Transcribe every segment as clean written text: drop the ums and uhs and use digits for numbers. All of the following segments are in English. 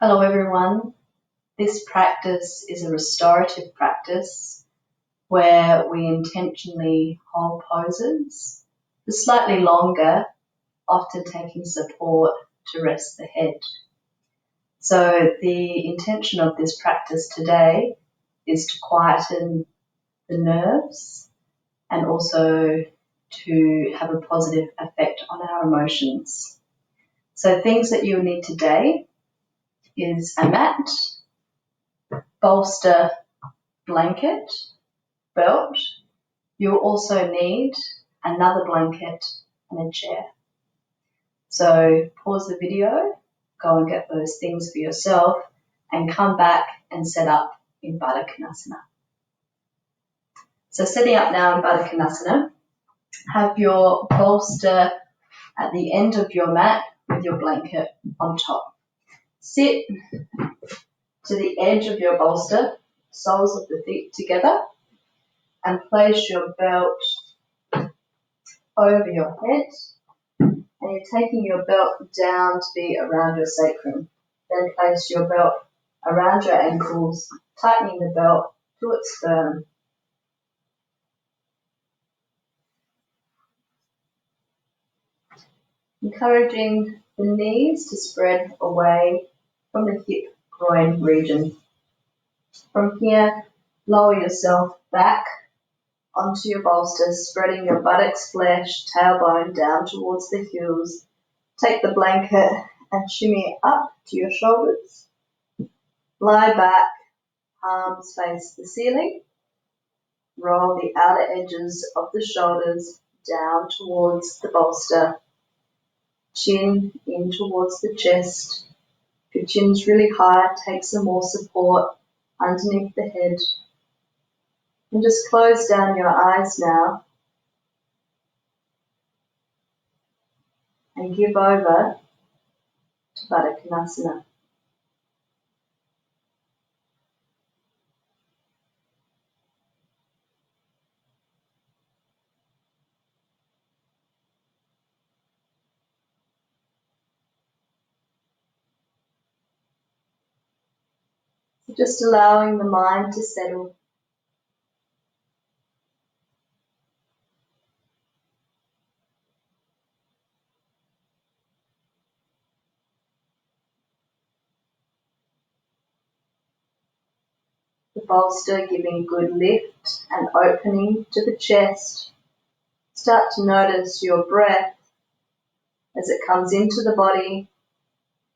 Hello everyone. This practice is a restorative practice where we intentionally hold poses for slightly longer, often taking support to rest the head. So the intention of this practice today is to quieten the nerves and also to have a positive effect on our emotions. So things that you'll need today is a mat, bolster, blanket, belt. You'll also need another blanket and a chair. So pause the video, go and get those things for yourself and come back and set up in Baddha Konasana. So setting up now in Baddha Konasana, have your bolster at the end of your mat with your blanket on top. Sit to the edge of your bolster, soles of the feet together, and place your belt over your head, and you're taking your belt down to be around your sacrum. Then place your belt around your ankles, tightening the belt till it's firm. Encouraging the knees to spread away from the hip groin region. From here, lower yourself back onto your bolster, spreading your buttocks, flesh, tailbone down towards the heels. Take the blanket and shimmy up to your shoulders. Lie back, palms face the ceiling. Roll the outer edges of the shoulders down towards the bolster. Chin in towards the chest. If your chin's really high, take some more support underneath the head. And just close down your eyes now and give over to Baddha Konasana. So just allowing the mind to settle. The bolster giving good lift and opening to the chest. Start to notice your breath as it comes into the body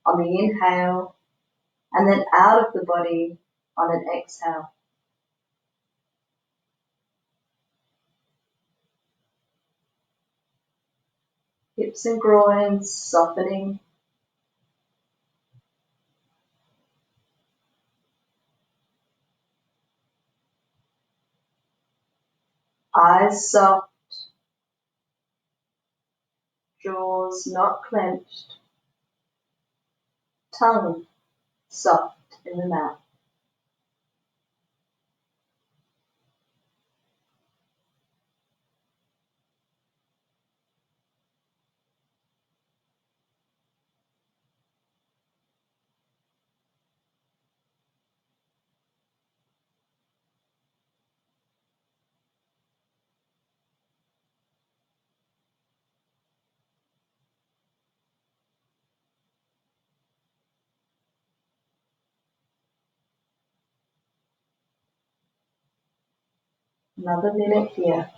on the inhale and then out of the body on an exhale. Hips and groins softening. Eyes soft. Jaws not clenched. Tongue soft in the mouth. Another minute here.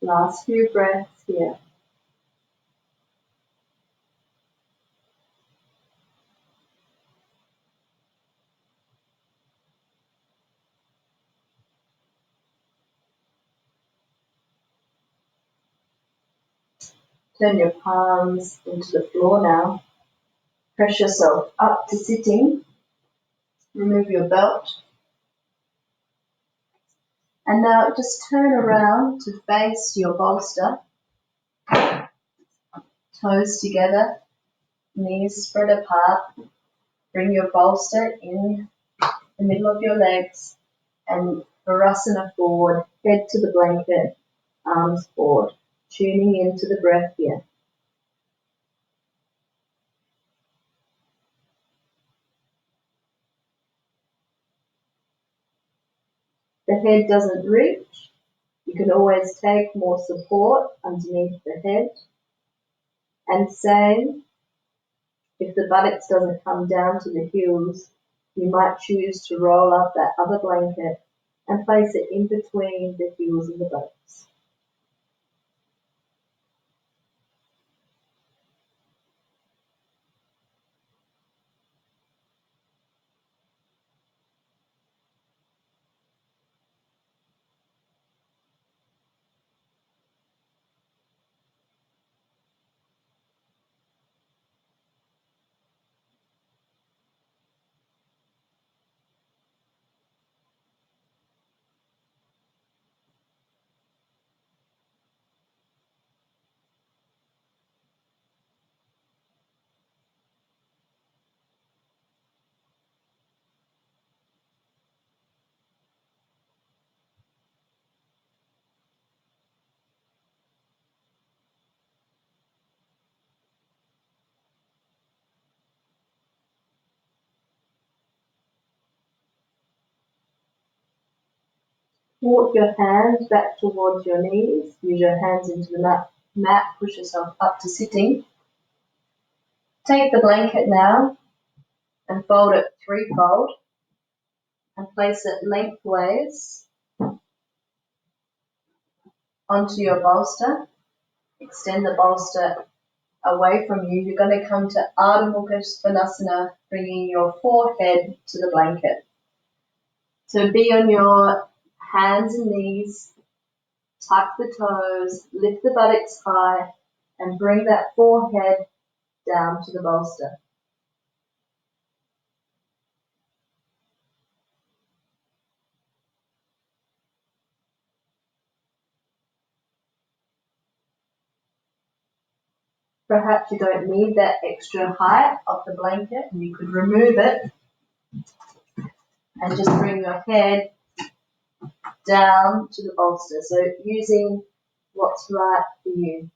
Last few breaths here. Turn your palms into the floor now. Press yourself up to sitting. Remove your belt. And now just turn around to face your bolster. Toes together, knees spread apart. Bring your bolster in the middle of your legs and Virasana forward, head to the blanket, arms forward. Tuning into the breath here. The head doesn't reach. You can always take more support underneath the head. And same, if the buttocks doesn't come down to the heels, you might choose to roll up that other blanket and place it in between the heels and the buttocks. Walk your hands back towards your knees. Use your hands into the mat. Push yourself up to sitting. Take the blanket now and fold it threefold and place it lengthways onto your bolster. Extend the bolster away from you. You're going to come to Mukha Svanasana, bringing your forehead to the blanket. So be on your hands and knees, tuck the toes, lift the buttocks high, and bring that forehead down to the bolster. Perhaps you don't need that extra height of the blanket, and you could remove it and just bring your head down to the bolster. So using what's right for you.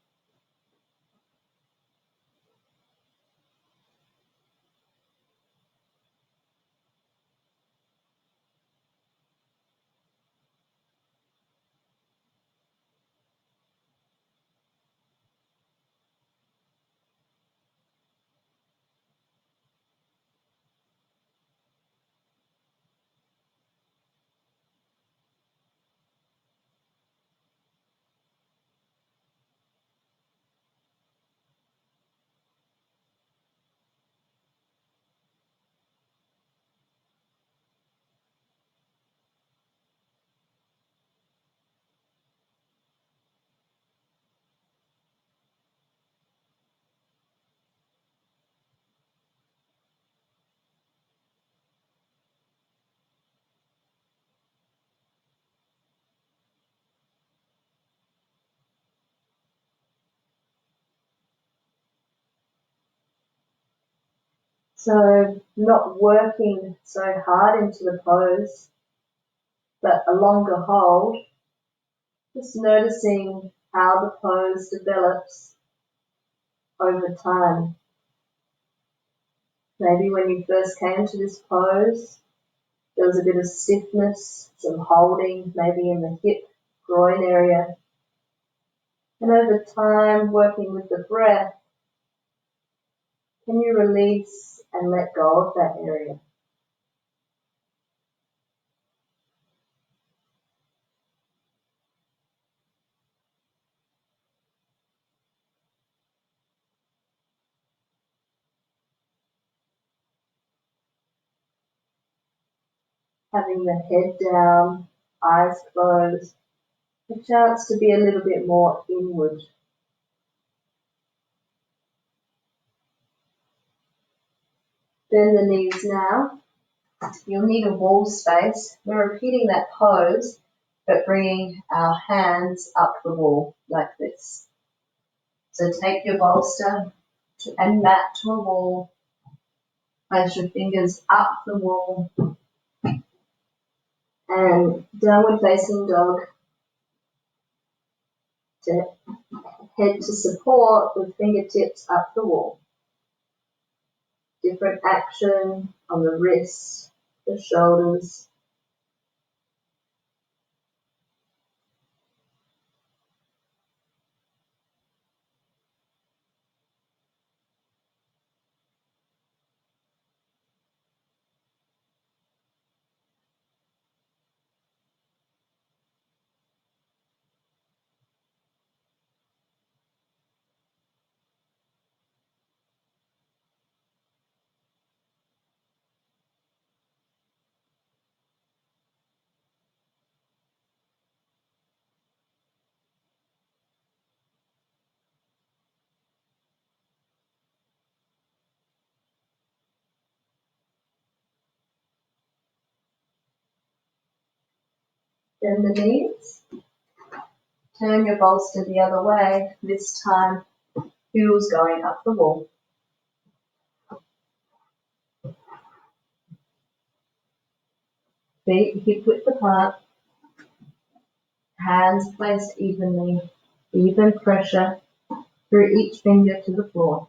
So not working so hard into the pose, but a longer hold. Just noticing how the pose develops over time. Maybe when you first came to this pose, there was a bit of stiffness, some holding, maybe in the hip, groin area. And over time, working with the breath, can you release and let go of that area? Having the head down, eyes closed, a chance to be a little bit more inward. Bend the knees now. You'll need a wall space. We're repeating that pose, but bringing our hands up the wall like this. So take your bolster and mat to a wall. Place your fingers up the wall. And downward facing dog. To head to support with fingertips up the wall. Different action on the wrists, the shoulders. Bend the knees. Turn your bolster the other way. This time, heels going up the wall. Feet hip width apart. Hands placed evenly. Even pressure through each finger to the floor.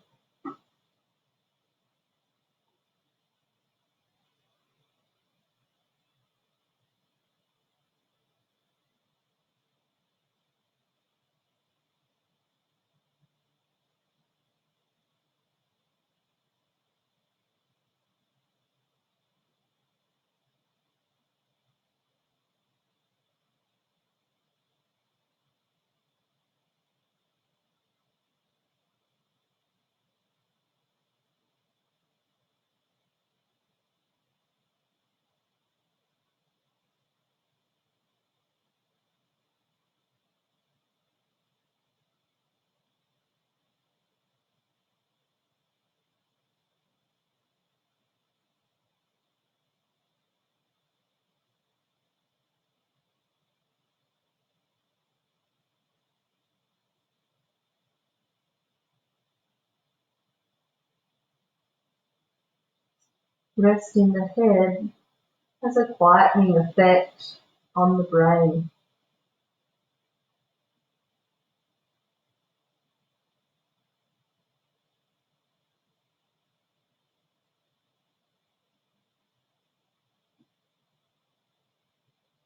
Resting the head has a quietening effect on the brain.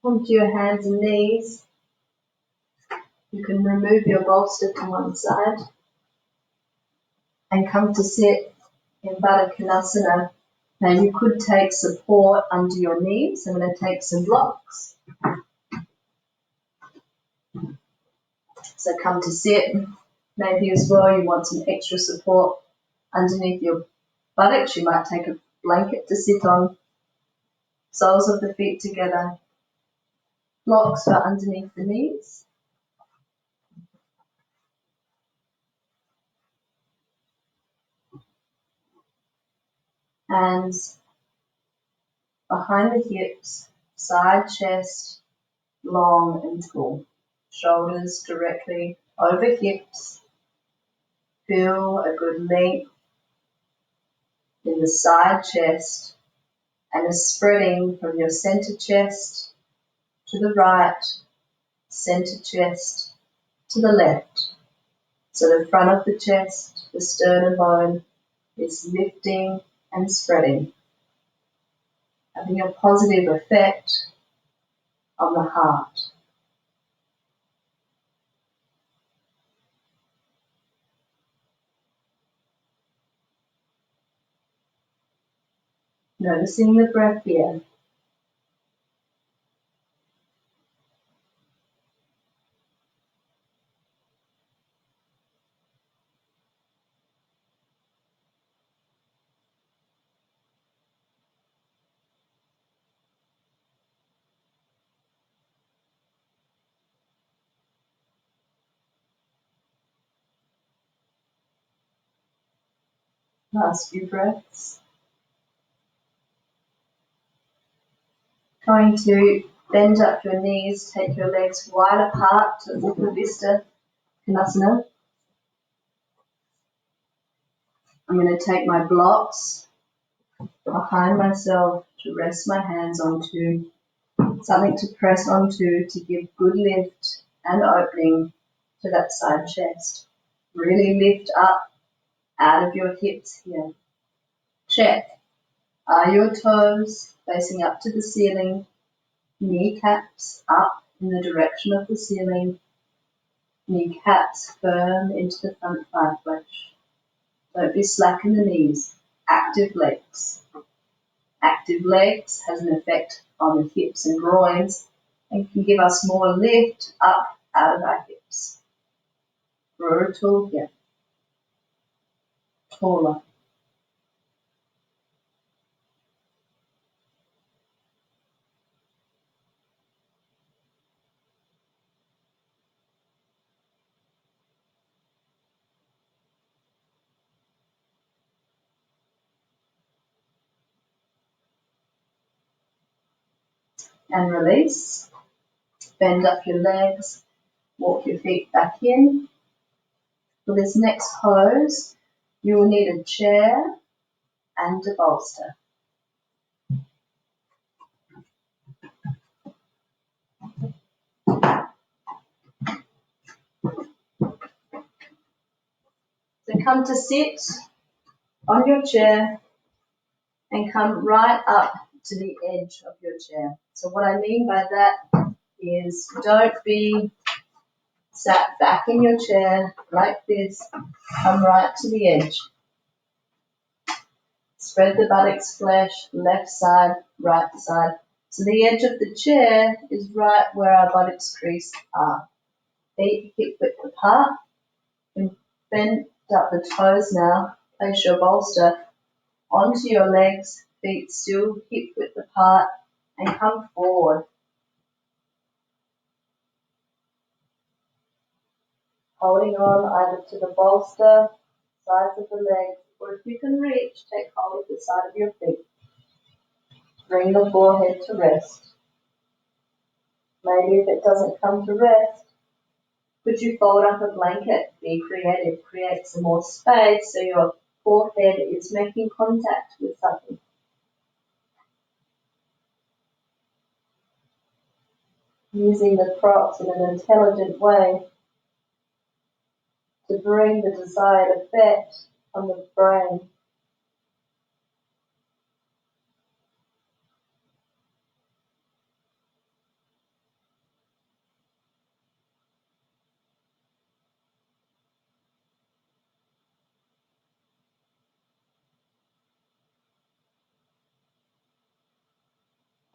Come to your hands and knees. You can remove your bolster to one side and come to sit in Baddha Konasana. Now you could take support under your knees. I'm going to take some blocks. So come to sit. Maybe as well you want some extra support underneath your buttocks. You might take a blanket to sit on. Soles of the feet together. Blocks for underneath the knees. Hands behind the hips, side chest, long and tall. Shoulders directly over hips. Feel a good length in the side chest and a spreading from your center chest to the right, center chest to the left. So the front of the chest, the sternum bone, is lifting and spreading, having a positive effect on the heart. Noticing the breath here. Last few breaths. Going to bend up your knees, take your legs wide apart to Mukha Svanasana. I'm going to take my blocks behind myself to rest my hands onto, something to press onto to give good lift and opening to that side chest. Really lift up out of your hips here. Check. Are your toes facing up to the ceiling? Kneecaps up in the direction of the ceiling. Kneecaps firm into the front thigh flesh. Don't be slack in the knees. Active legs. Active legs has an effect on the hips and groins and can give us more lift up out of our hips. Grow tall here. Taller. And release. Bend up your legs. Walk your feet back in. For this next pose, you will need a chair and a bolster. So come to sit on your chair and come right up to the edge of your chair. So what I mean by that is don't be sat back in your chair like this. Come right to the edge. Spread the buttocks flesh, left side, right side. So the edge of the chair is right where our buttocks crease are. Feet hip width apart. And bend up the toes now. Place your bolster onto your legs, feet still hip width apart, and come forward. Holding on either to the bolster, sides of the legs, or if you can reach, take hold of the side of your feet. Bring the forehead to rest. Maybe if it doesn't come to rest, could you fold up a blanket? Be creative, create some more space so your forehead is making contact with something. Using the props in an intelligent way to bring the desired effect on the brain.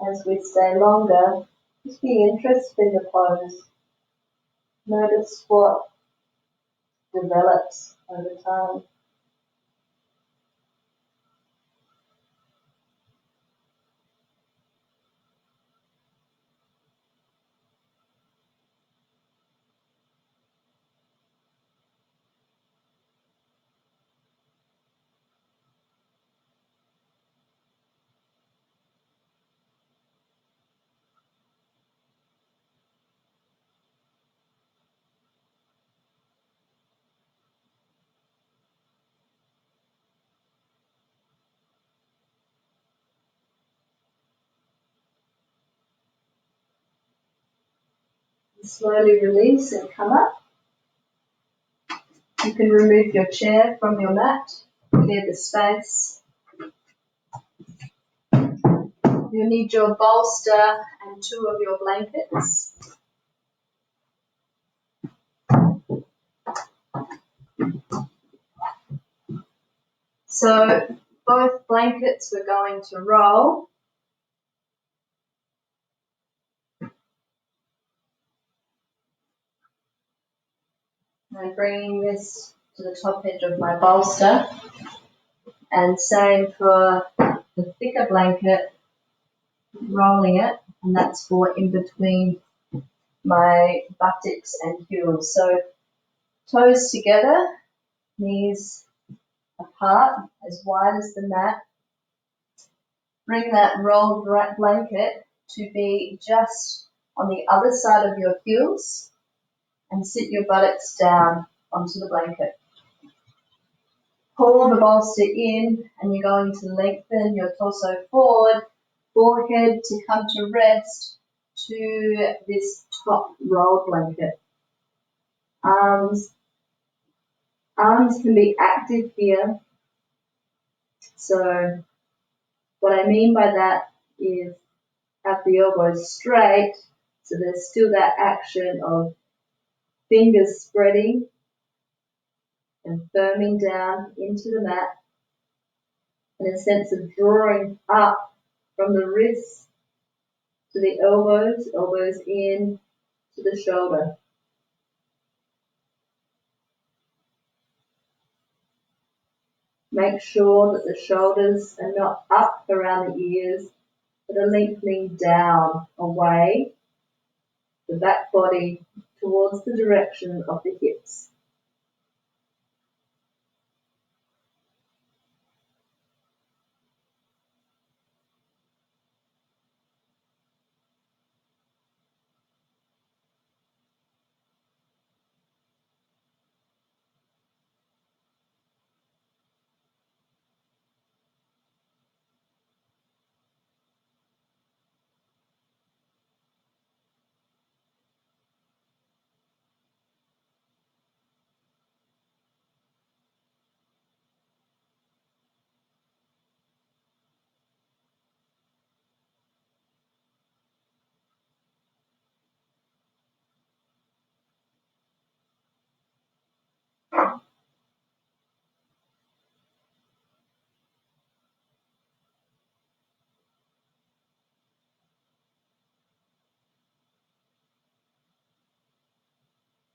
As we stay longer, just be interested in the pose. Notice what develops over time. Slowly release and come up. You can remove your chair from your mat, clear the space. You'll need your bolster and 2 of your blankets. So both blankets we're going to roll. I'm bringing this to the top edge of my bolster. And same for the thicker blanket, rolling it, and that's for in between my buttocks and heels. So toes together, knees apart, as wide as the mat. Bring that rolled blanket to be just on the other side of your heels and sit your buttocks down onto the blanket. Pull the bolster in and you're going to lengthen your torso forward, forehead to come to rest to this top rolled blanket. Arms can be active here. So what I mean by that is have the elbows straight, so there's still that action of fingers spreading and firming down into the mat, and a sense of drawing up from the wrists to the elbows, elbows in to the shoulder. Make sure that the shoulders are not up around the ears, but are lengthening down away, the back body towards the direction of the hips.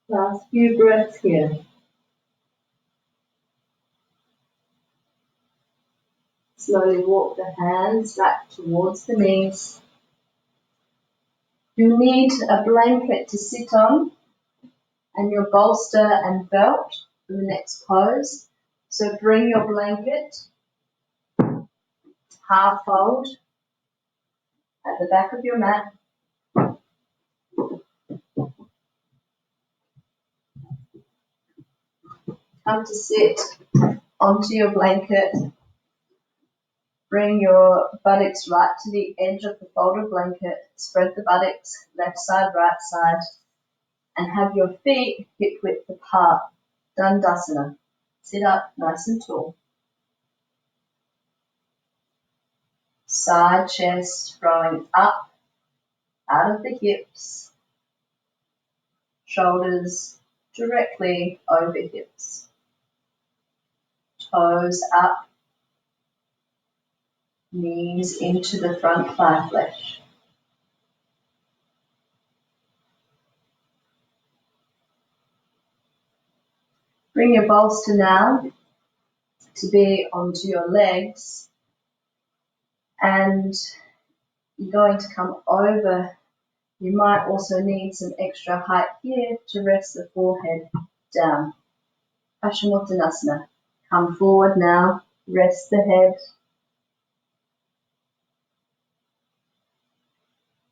Last few breaths here. Slowly walk the hands back towards the knees. You need a blanket to sit on and your bolster and belt for the next pose. So bring your blanket half fold at the back of your mat. Come to sit onto your blanket. Bring your buttocks right to the edge of the folded blanket. Spread the buttocks left side, right side, and have your feet hip width apart. Dandasana. Sit up nice and tall. Side chest growing up out of the hips. Shoulders directly over hips. Toes up. Knees into the front thigh flesh. Bring your bolster now to be onto your legs, and you're going to come over. You might also need some extra height here to rest the forehead down. Paschimottanasana. Come forward now, rest the head.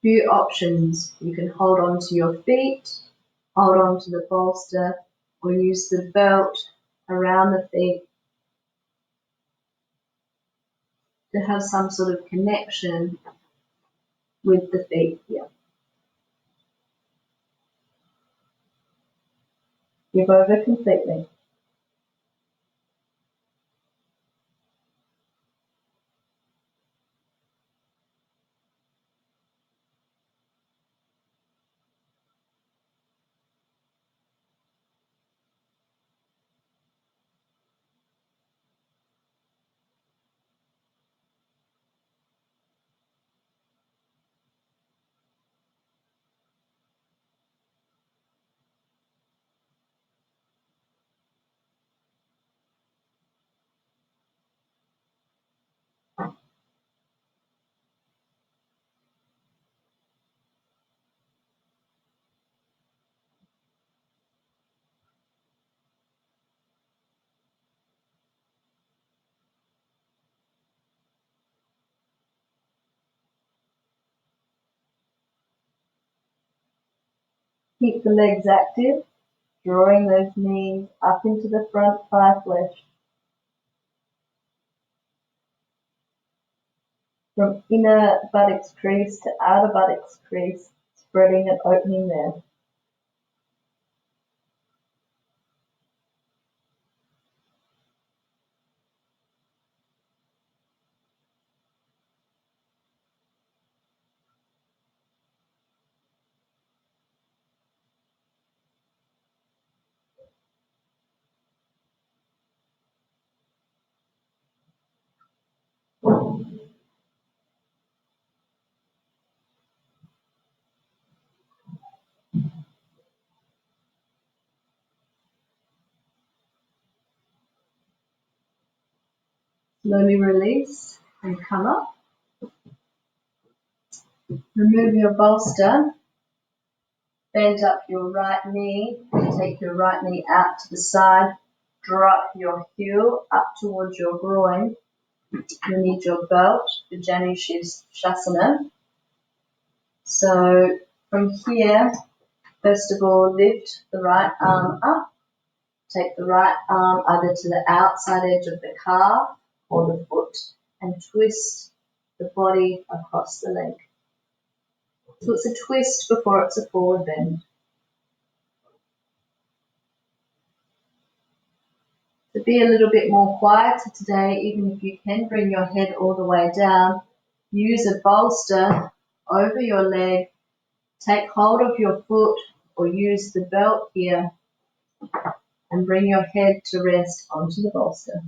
Few options. You can hold on to your feet, hold on to the bolster, or use the belt around the feet to have some sort of connection with the feet here. Give over completely. Keep the legs active, drawing those knees up into the front thigh flesh. From inner buttocks crease to outer buttocks crease, spreading and opening there. Slowly release and come up. Remove your bolster. Bend up your right knee. Take your right knee out to the side. Drop your heel up towards your groin. You need your belt for Jani Shasana. So from here, first of all, lift the right arm up. Take the right arm either to the outside edge of the calf or the foot and twist the body across the leg. So it's a twist before it's a forward bend. To be a little bit more quieter today, even if you can bring your head all the way down, use a bolster over your leg, take hold of your foot or use the belt here and bring your head to rest onto the bolster.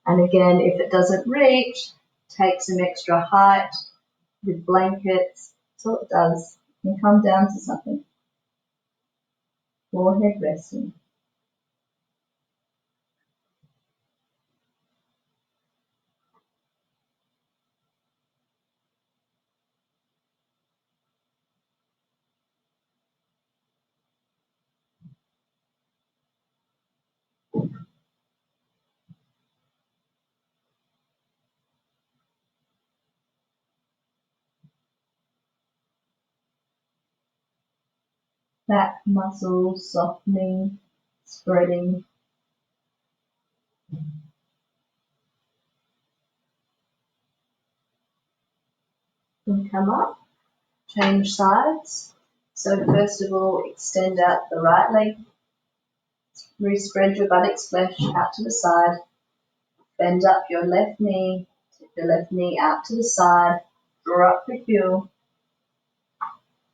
And again, if it doesn't reach, take some extra height with blankets so it does. You can come down to something. Forehead resting. Back muscles softening, spreading. And come up, change sides. So first of all, extend out the right leg, re-spread your buttocks flesh out to the side, bend up your left knee, take the left knee out to the side, draw up the heel.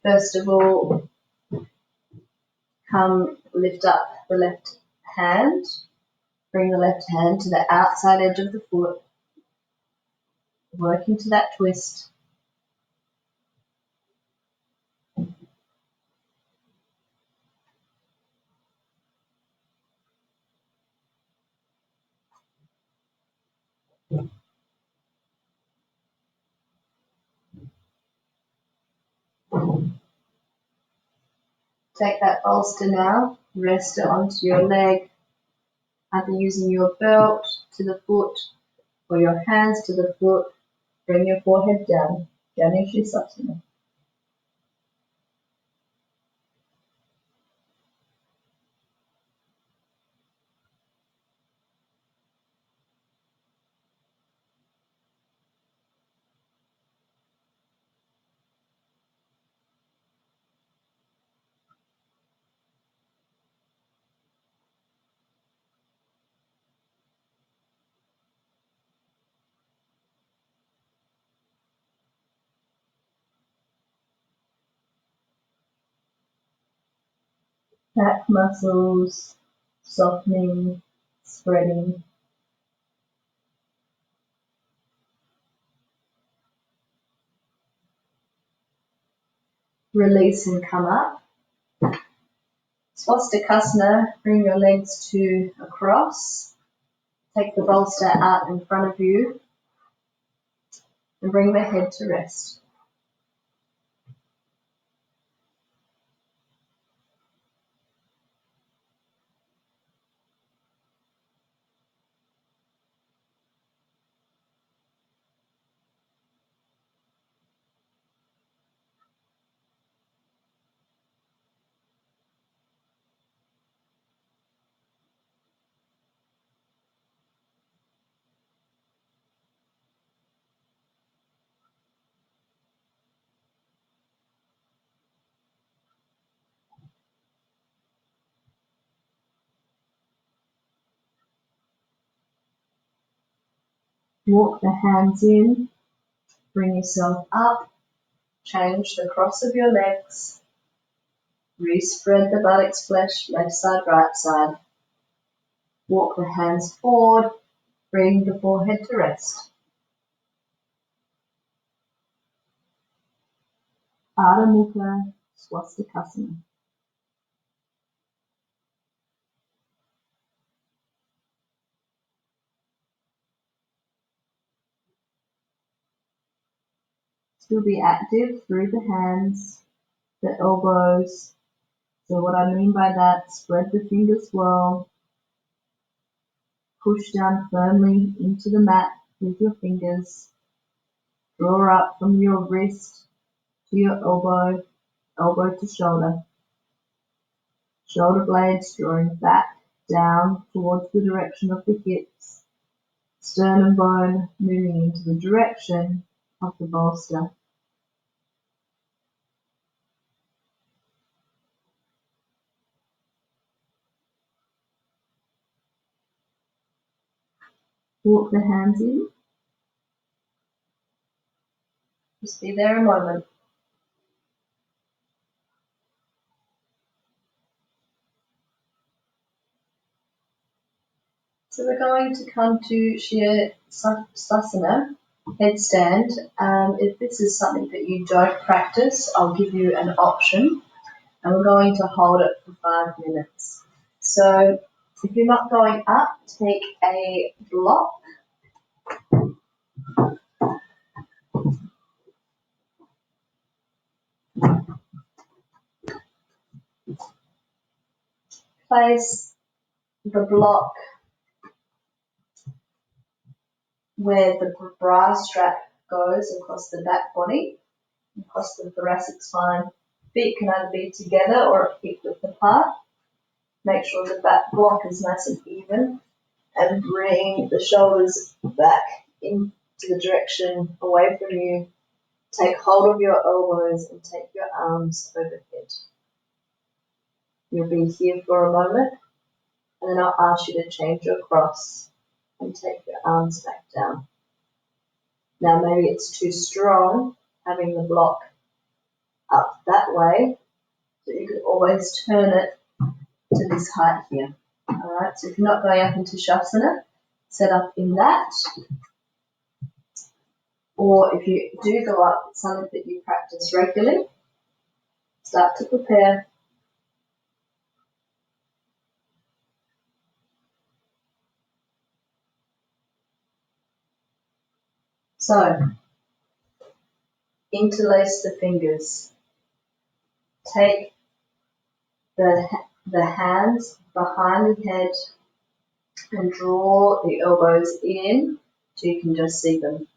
First of all, come lift up the left hand, bring the left hand to the outside edge of the foot, work into that twist. Take that bolster now, rest it onto your leg, either using your belt to the foot or your hands to the foot. Bring your forehead down, Jani Shasana. Back muscles softening, spreading. Release and come up. Swastikasana, bring your legs to a cross. Take the bolster out in front of you and bring the head to rest. Walk the hands in, bring yourself up, change the cross of your legs, re-spread the buttocks flesh, left side, right side. Walk the hands forward, bring the forehead to rest. Mukha Svanasana. Still be active through the hands, the elbows. So what I mean by that, spread the fingers well, push down firmly into the mat with your fingers, draw up from your wrist to your elbow, elbow to shoulder. Shoulder blades drawing back, down towards the direction of the hips, sternum bone moving into the direction of the bolster. Walk the hands in. Just be there a moment. So we're going to come to Shavasana, headstand. If this is something that you don't practice, I'll give you an option. And we're going to hold it for 5 minutes. So if you're not going up, take a block. Place the block where the bra strap goes across the back body, across the thoracic spine. Feet can either be together or hip width apart. Make sure the back block is nice and even, and bring the shoulders back into the direction away from you. Take hold of your elbows and take your arms overhead. You'll be here for a moment, and then I'll ask you to change your cross and take your arms back down. Now maybe it's too strong having the block up that way, so you could always turn it to this height here. Alright, so if you're not going up into Shavasana, set up in that. Or if you do go up, it's something that you practice regularly. Start to prepare. So, interlace the fingers. Take the hands behind the head and draw the elbows in so you can just see them.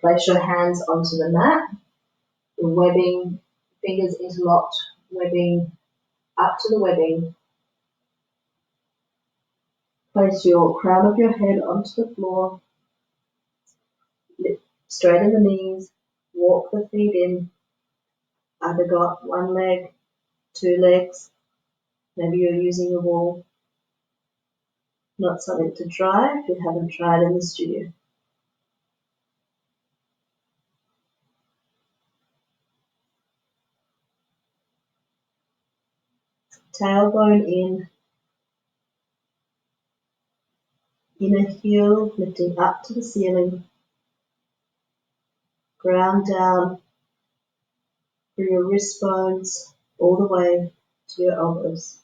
Place your hands onto the mat, the webbing, fingers interlocked, webbing up to the webbing. Place your crown of your head onto the floor, straighten the knees, walk the feet in. Either got one leg, 2 legs, maybe you're using a wall. Not something to try if you haven't tried in the studio. Tailbone in, inner heel lifting up to the ceiling, ground down through your wrist bones all the way to your elbows.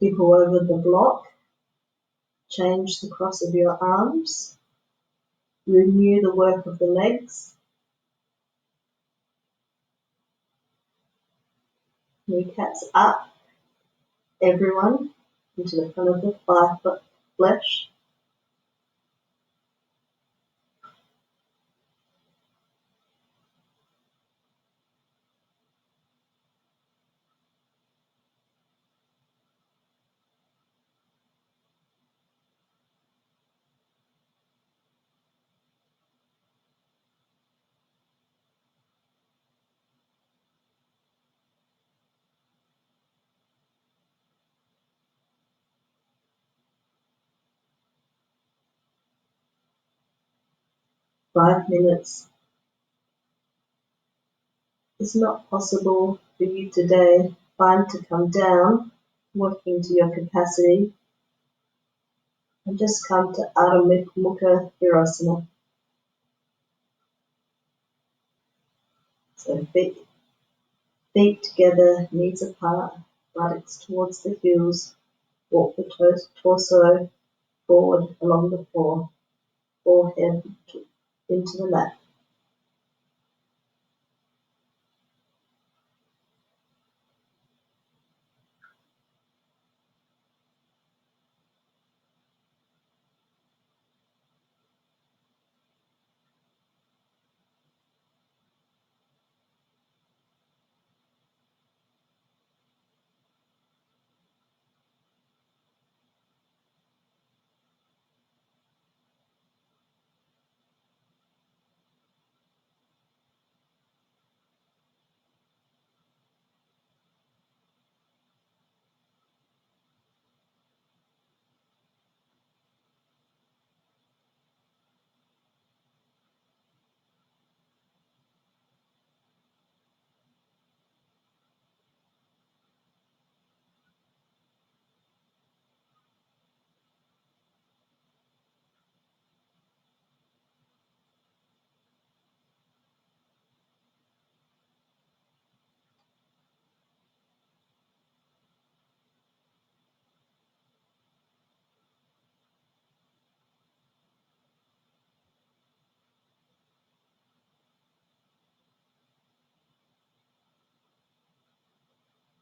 People over the block. Change the cross of your arms. Renew the work of the legs. Kneecaps up. Everyone into the front of the thigh flesh. Five minutes is not possible for you today. Find to come down, working to your capacity, and just come to Mukha Svanasana. So feet together, knees apart, buttocks towards the heels, walk the torso forward along the floor, forehead into the mat.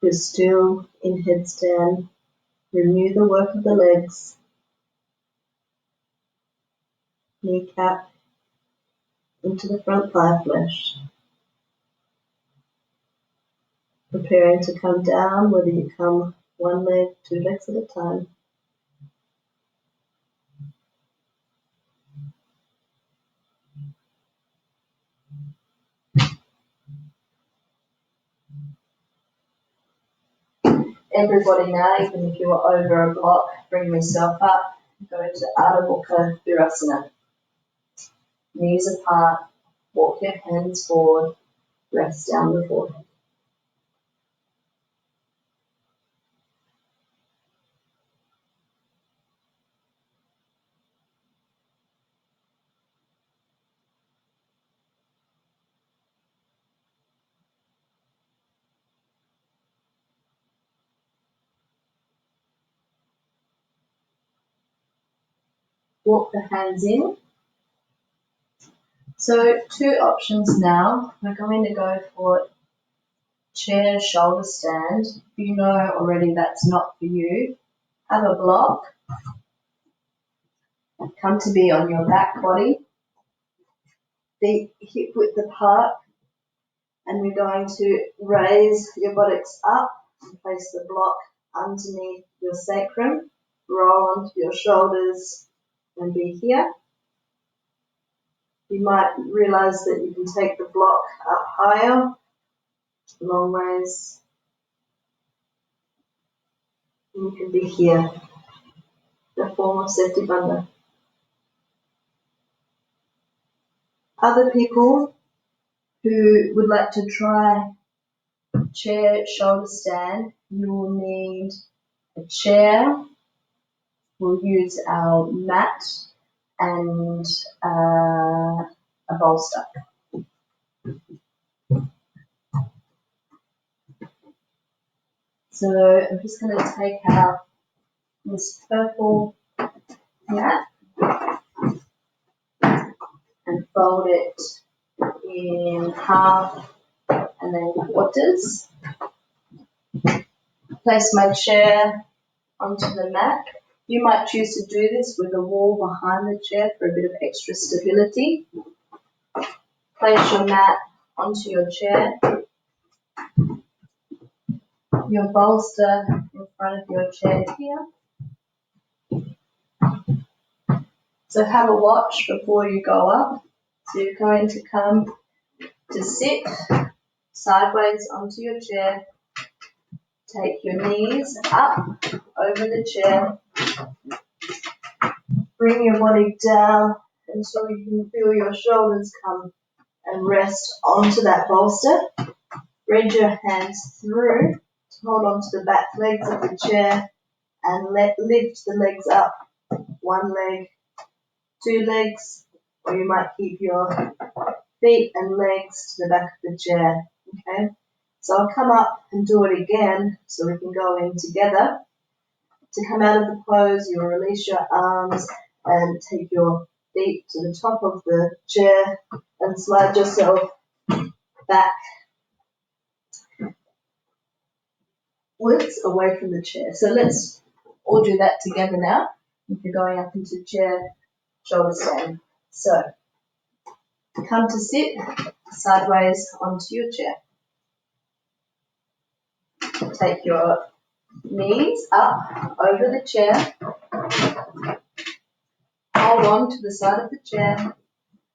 You're still in headstand. Renew the work of the legs. Kneecap into the front thigh flesh. Preparing to come down, whether you come one leg, two legs at a time. Everybody now, even if you are over a block, bring yourself up. Go to Mukha Svanasana. Knees apart, walk your hands forward, rest down the forehead. Walk the hands in. So 2 options now. We're going to go for chair shoulder stand. If you know already that's not for you, have a block. Come to be on your back body. Feet hip width apart. And we're going to raise your buttocks up and place the block underneath your sacrum. Roll onto your shoulders and be here. You might realize that you can take the block up higher, long ways. And you can be here, the form of Seti Bandha. Other people who would like to try chair shoulder stand, you will need a chair. We'll use our mat and a bolster. So I'm just going to take out this purple mat and fold it in half and then quarters. Place my chair onto the mat. You might choose to do this with a wall behind the chair for a bit of extra stability. Place your mat onto your chair, your bolster in front of your chair here. So have a watch before you go up. So you're going to come to sit sideways onto your chair. Take your knees up over the chair. Bring your body down until you can feel your shoulders come and rest onto that bolster. Spread your hands through to hold onto the back legs of the chair and lift the legs up. One leg, two legs, or you might keep your feet and legs to the back of the chair. Okay? So I'll come up and do it again so we can go in together. To come out of the pose, you'll release your arms and take your feet to the top of the chair and slide yourself back away from the chair. So let's all do that together now. If you're going up into chair, shoulder stand. So come to sit sideways onto your chair. Take your knees up over the chair. Hold on to the side of the chair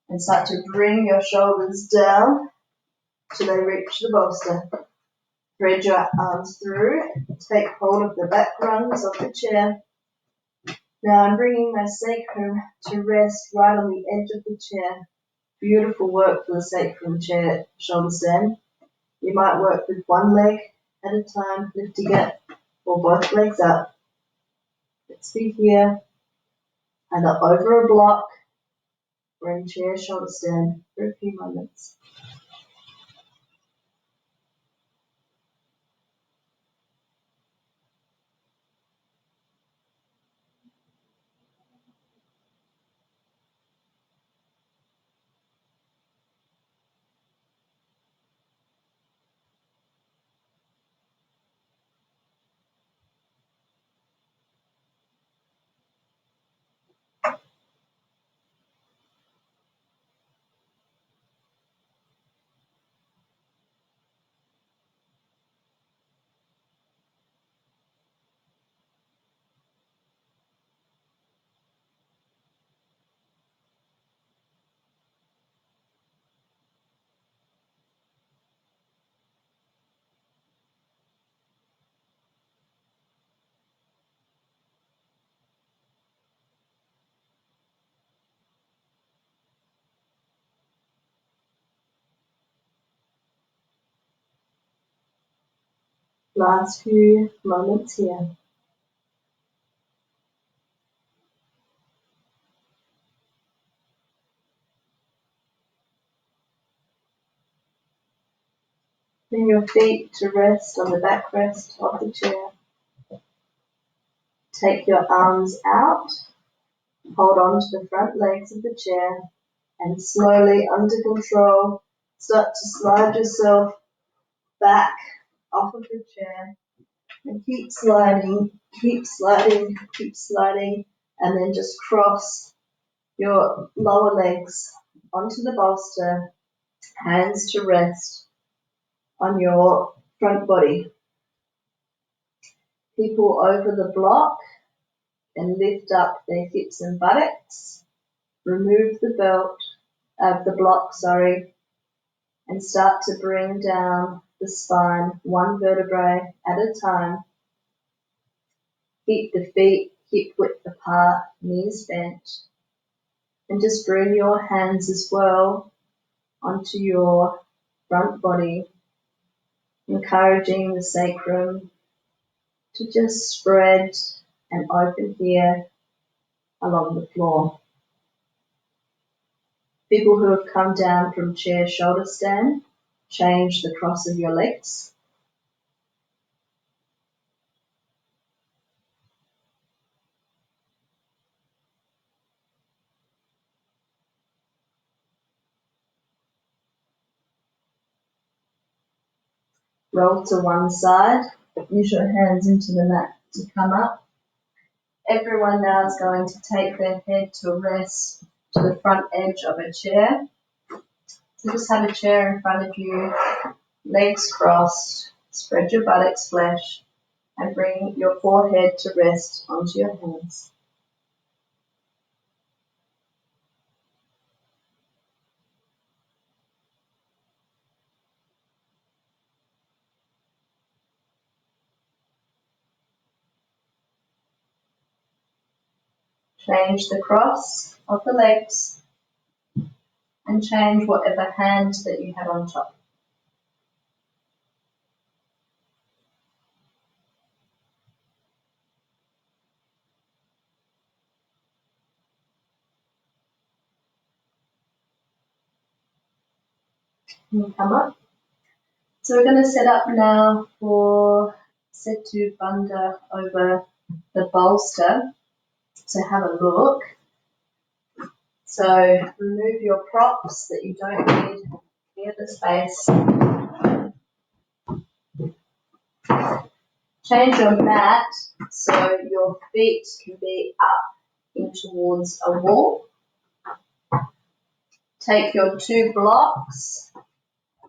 and start to bring your shoulders down till they reach the bolster. Spread your arms through. Take hold of the back rungs of the chair. Now I'm bringing my sacrum to rest right on the edge of the chair. Beautiful work for the sacrum chair shoulder stand. You might work with one leg at a time, lifting it, or both legs up. Let's be here. Either over a block or in chair shoulder stand for a few moments. Last few moments here. Bring your feet to rest on the backrest of the chair. Take your arms out. Hold on to the front legs of the chair and slowly, under control, start to slide yourself back off of the chair and keep sliding, keep sliding, keep sliding, and then just cross your lower legs onto the bolster, hands to rest on your front body. People over the block and lift up their hips and buttocks, remove the block, and start to bring down the spine one vertebrae at a time. Keep the feet hip width apart, knees bent, and just bring your hands as well onto your front body, encouraging the sacrum to just spread and open here along the floor. People who have come down from chair shoulder stand, change the cross of your legs. Roll to one side. Use your hands into the mat to come up. Everyone now is going to take their head to rest to the front edge of a chair. So just have a chair in front of you, legs crossed, spread your buttocks flesh, and bring your forehead to rest onto your hands. Change the cross of the legs and change whatever hand that you have on top. And come up. So we're going to set up now for Setu Bandha over the bolster. So have a look. So remove your props that you don't need near the space. Change your mat so your feet can be up in towards a wall. Take your two blocks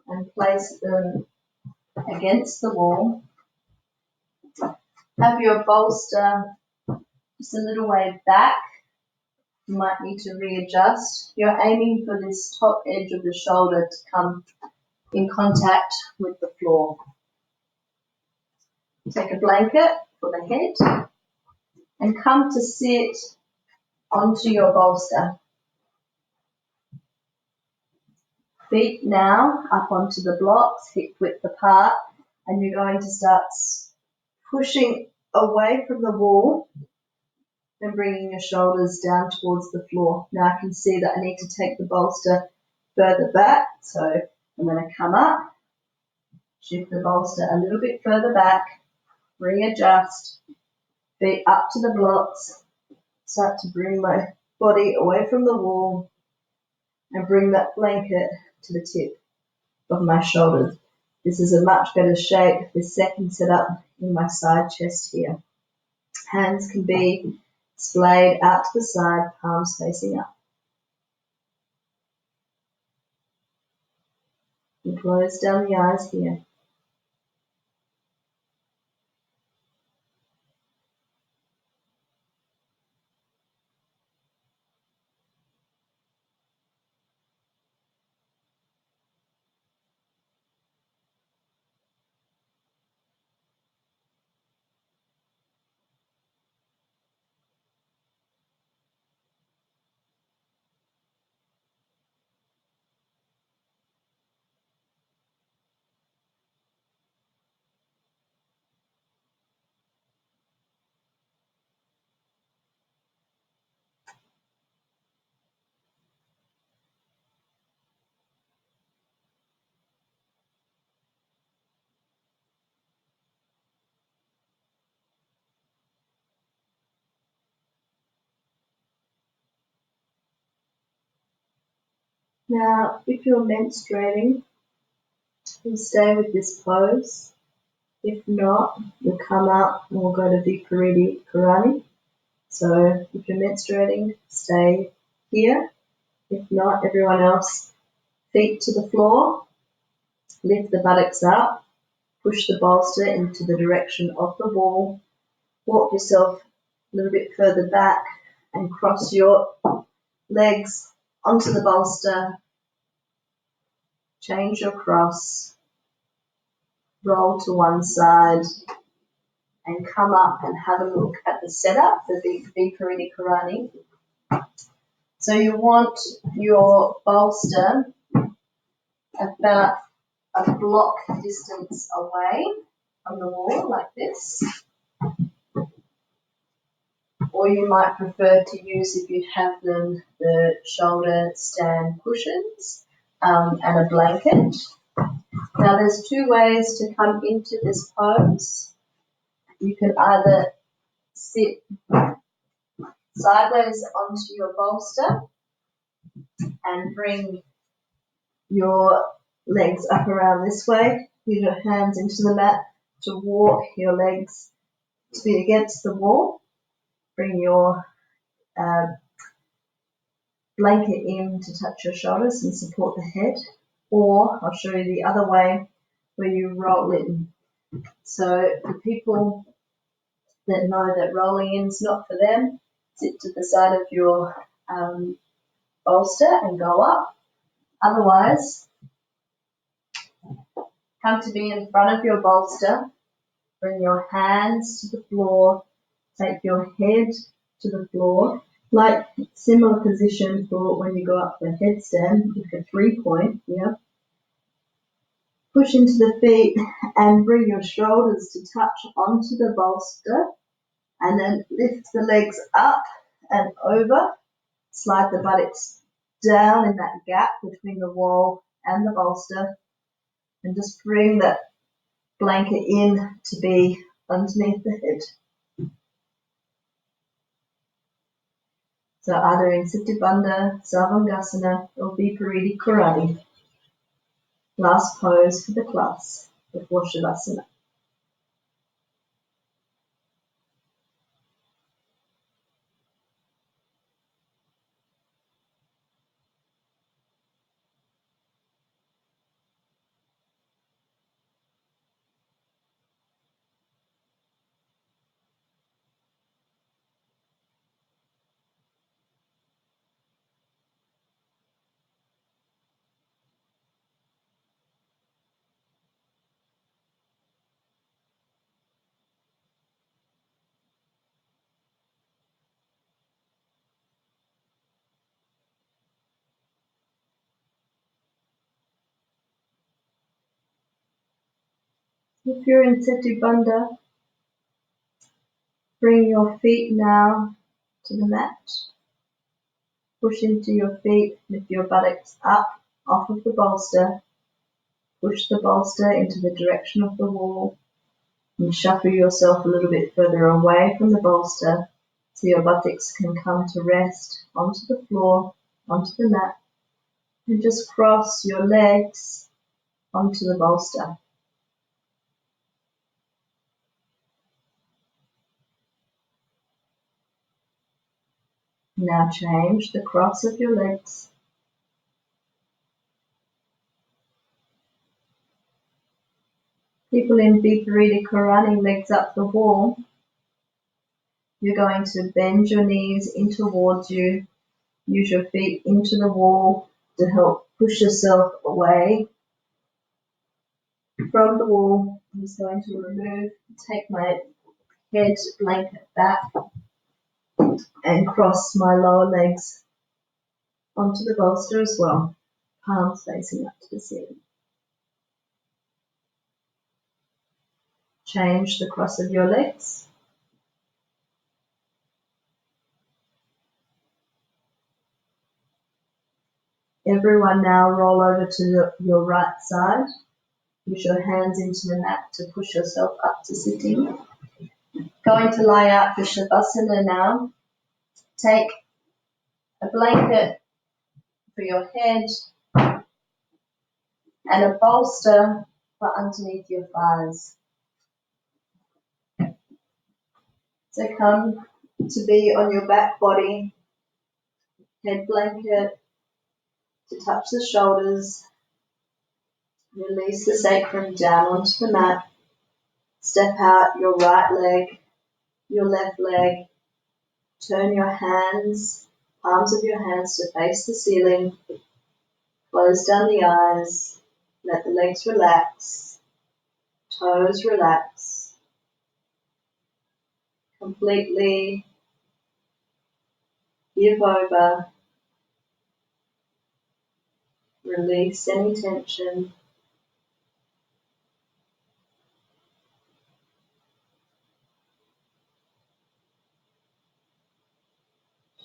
and place them against the wall. Have your bolster just a little way back. You might need to readjust. You're aiming for this top edge of the shoulder to come in contact with the floor. Take a blanket for the head and come to sit onto your bolster. Feet now up onto the blocks, hip width apart, and you're going to start pushing away from the wall and bringing your shoulders down towards the floor. Now I can see that I need to take the bolster further back, so I'm going to come up, shift the bolster a little bit further back, readjust, feet up to the blocks, start to bring my body away from the wall and bring that blanket to the tip of my shoulders. This is a much better shape, this second setup in my side chest here. Hands can be splayed out to the side, palms facing up. And close down the eyes here. Now, if you're menstruating, you'll stay with this pose. If not, you'll come out and we'll go to Vipariti Karani. So if you're menstruating, stay here. If not, everyone else, feet to the floor, lift the buttocks up, push the bolster into the direction of the wall, walk yourself a little bit further back and cross your legs onto the bolster, change your cross, roll to one side and come up and have a look at the setup, the Vipariti Karani. So you want your bolster about a block distance away from the wall like this. Or you might prefer to use, if you have them, the shoulder stand cushions and a blanket. Now there's two ways to come into this pose. You can either sit sideways onto your bolster and bring your legs up around this way, Use your hands into the mat to walk your legs to be against the wall. Bring your blanket in to touch your shoulders and support the head. Or I'll show you the other way where you roll in. So for people that know that rolling in is not for them, sit to the side of your bolster and go up. Otherwise, come to be in front of your bolster. Bring your hands to the floor. Take your head to the floor. Like similar position for when you go up the headstand with a 3-point here. Push into the feet and bring your shoulders to touch onto the bolster, and then lift the legs up and over. Slide the buttocks down in that gap between the wall and the bolster, and just bring that blanket in to be underneath the head. So either in Siddhi Bandha, Sarvangasana, or Viparita Karate. Last pose for the class before Shavasana. If you're in Siddhi Bandha, bring your feet now to the mat. Push into your feet, lift your buttocks up off of the bolster. Push the bolster into the direction of the wall and shuffle yourself a little bit further away from the bolster so your buttocks can come to rest onto the floor, onto the mat, and just cross your legs onto the bolster. Now change the cross of your legs. People in Viparita Karani, legs up the wall, you're going to bend your knees in towards you, use your feet into the wall to help push yourself away from the wall. I'm just going to take my head blanket back and cross my lower legs onto the bolster as well, palms facing up to the ceiling. Change the cross of your legs. Everyone now roll over to your right side. Use your hands into the mat to push yourself up to sitting. Going to lie out for Shavasana now. Take a blanket for your head and a bolster for underneath your thighs. So come to be on your back body, head blanket to touch the shoulders. Release the sacrum down onto the mat. Step out your right leg, your left leg. Turn your hands, palms of your hands to face the ceiling. Close down the eyes. Let the legs relax. Toes relax. Completely give over. Release any tension.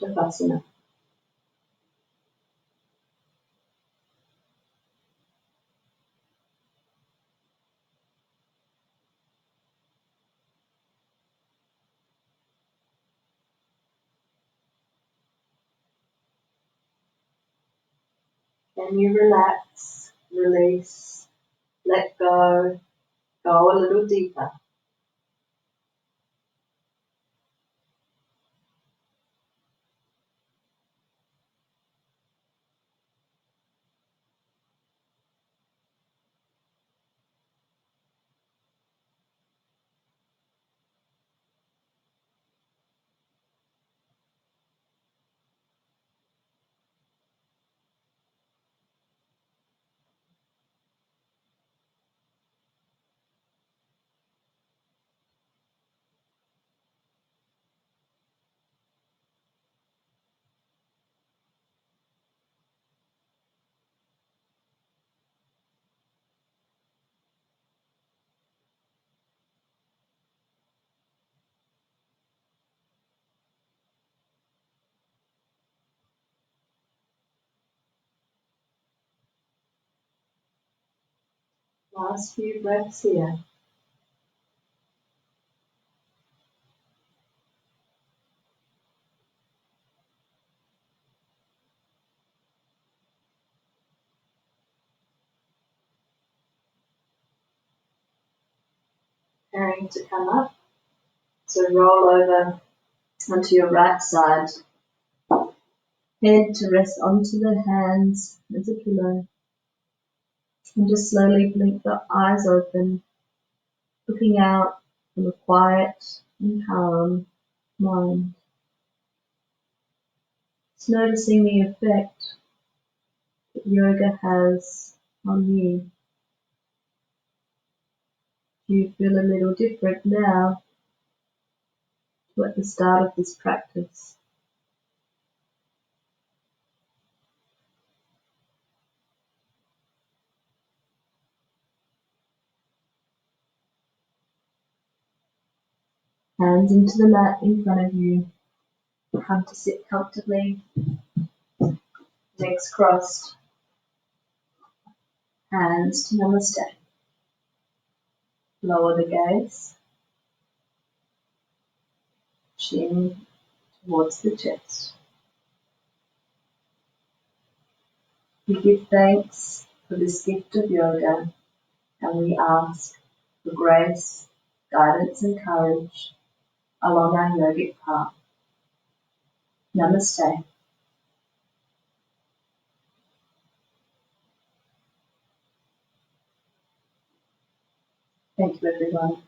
Shavasana. Can you relax, release, let go, go a little deeper. Last few breaths here. Preparing to come up. So roll over onto your right side. Head to rest onto the hands as a pillow. And just slowly blink the eyes open, looking out from a quiet and calm mind. Just noticing the effect that yoga has on you. Do you feel a little different now to at the start of this practice? Hands into the mat in front of you. Come to sit comfortably, legs crossed, hands to namaste. Lower the gaze, chin towards the chest. We give thanks for this gift of yoga, and we ask for grace, guidance and courage along our yogic path. Namaste. Thank you, everyone.